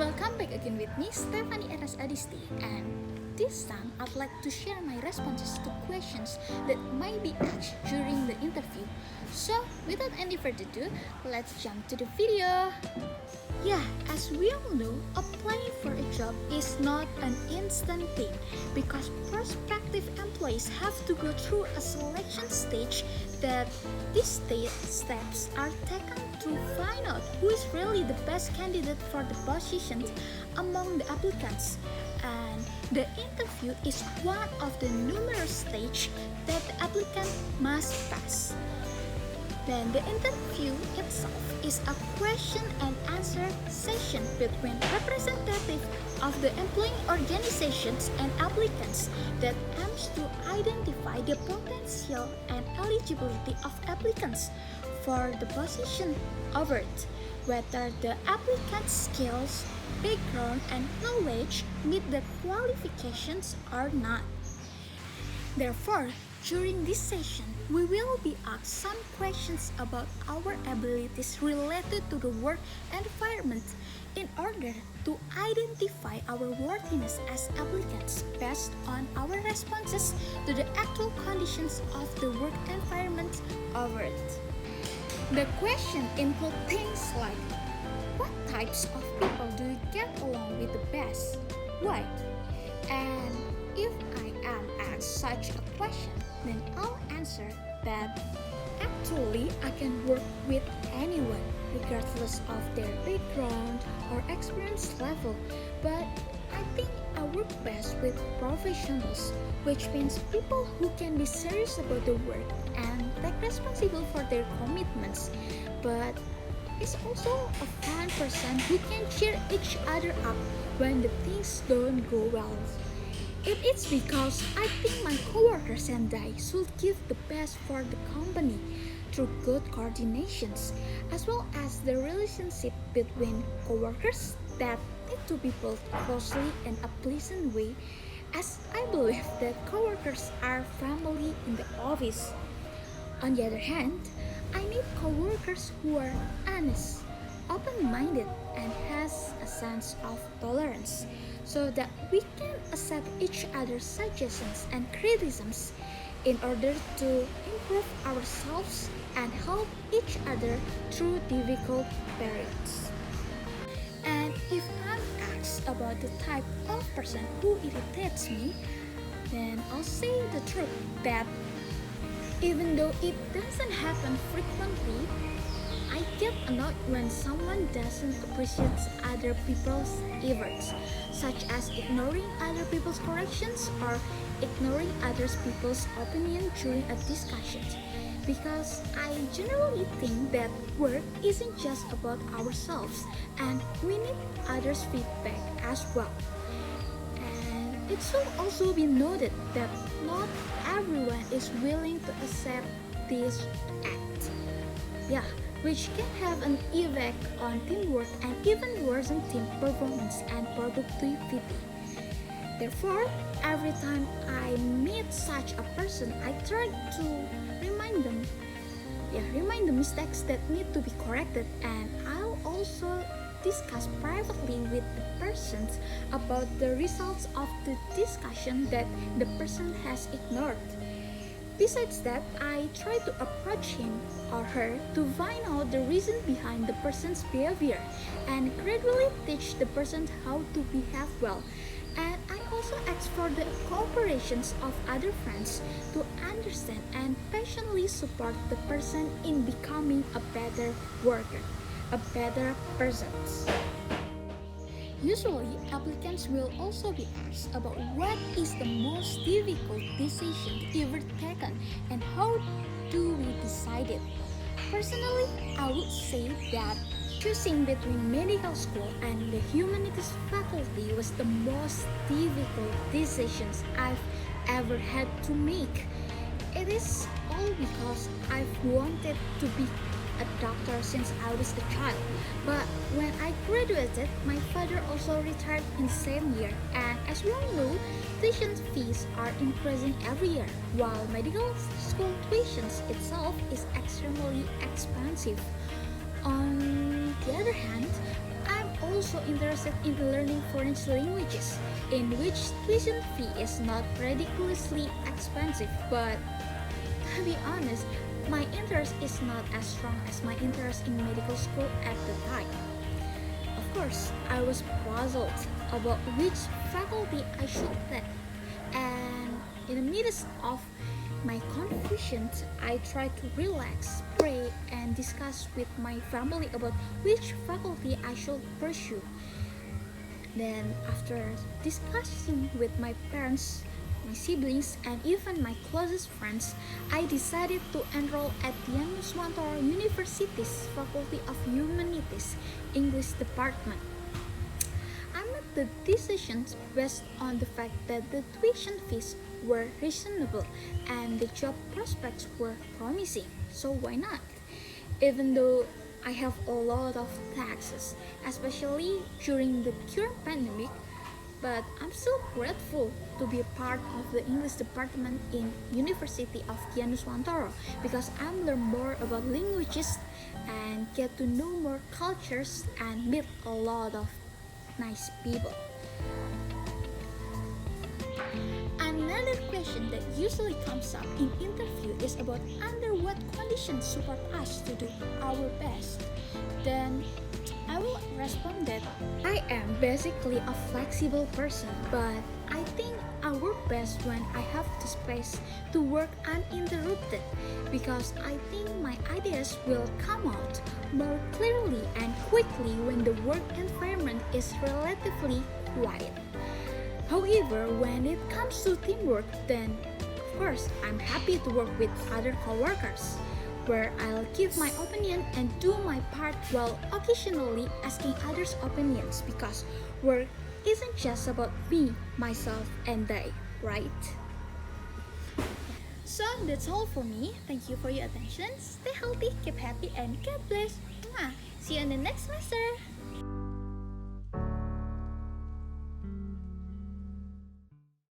Welcome back again with me, Stefani Ernes Adisti, and this time I'd like to share my responses to questions that might be asked during the interview. So, without any further ado, let's jump to the video. Yeah, as we all know, applying for a job is not an instant thing because prospective employees have to go through a selection stage that these steps are taken to find out who is really the best candidate for the position among the applicants. And the interview is one of the numerous stages that the applicant must pass. Then the interview itself is a question and answer session between representatives of the employing organizations and applicants that aims to identify the potential and eligibility of applicants for the position offered, whether the applicant's skills, background, and knowledge meet the qualifications or not. Therefore, during this session, we will be asked some questions about our abilities related to the work environment in order to identify our worthiness as applicants based on our responses to the actual conditions of the work environment offered. The question includes things like, what types of people do you get along with the best? Why? And if I am asked such a question, then I'll answer that actually I can work with anyone regardless of their background or experience level, but I think I work best with professionals, which means people who can be serious about the work and take responsible for their commitments, but is also a fun person who can cheer each other up when the things don't go well. It is because I think my coworkers and I should give the best for the company through good coordinations, as well as the relationship between coworkers that need to be built closely in a pleasant way, as I believe that coworkers are family in the office. On the other hand, I need coworkers who are honest, open-minded, and has a sense of tolerance, so that we can accept each other's suggestions and criticisms in order to improve ourselves and help each other through difficult periods. And if I'm asked about the type of person who irritates me, then I'll say the truth that even though it doesn't happen frequently, I get annoyed when someone doesn't appreciate other people's efforts, such as ignoring other people's corrections or ignoring other people's opinion during a discussion. Because I generally think that work isn't just about ourselves and we need others' feedback as well. And it should also be noted that not everyone is willing to accept this act. Yeah, which can have an effect on teamwork and even worsen team performance and productivity. Therefore, every time I meet such a person, I try to remind them the mistakes that need to be corrected, and I'll also discuss privately with the person about the results of the discussion that the person has ignored. Besides that, I try to approach him or her to find out the reason behind the person's behavior and gradually teach the person how to behave well. And I also ask for the cooperations of other friends to understand and passionately support the person in becoming a better worker, a better person. Usually, applicants will also be asked about what is the most difficult decision ever taken and how do we decide it. Personally, I would say that choosing between medical school and the humanities faculty was the most difficult decisions I've ever had to make. It is all because I've wanted to be a doctor since I was a child, but when I graduated, my father also retired in the same year, and as we all know, tuition fees are increasing every year, while medical school tuition itself is extremely expensive. On the other hand, I'm also interested in learning foreign languages, in which tuition fee is not ridiculously expensive, but to be honest, my interest is not as strong as my interest in medical school at the time. Of course, I was puzzled about which faculty I should take, and in the midst of my confusion, I tried to relax, pray, and discuss with my family about which faculty I should pursue. Then, after discussing with my parents, my siblings, and even my closest friends, I decided to enroll at C11.4.2 University's Faculty of Humanities English Department. I made the decision based on the fact that the tuition fees were reasonable and the job prospects were promising, so why not? Even though I have a lot of taxes, especially during the current pandemic, but I'm still grateful to be a part of the English department in University of C11.4.2 because I'm learn more about languages and get to know more cultures and meet a lot of nice people. Another question that usually comes up in interview is about under what conditions support us to do our best. Then I will respond that I am basically a flexible person, but I think I work best when I have the space to work uninterrupted because I think my ideas will come out more clearly and quickly when the work environment is relatively quiet. However, when it comes to teamwork, then of course I'm happy to work with other coworkers, where I'll give my opinion and do my part while occasionally asking others' opinions because work isn't just about me, myself, and they, right? So that's all for me. Thank you for your attention. Stay healthy, keep happy, and God bless. Mwah. See you in the next semester.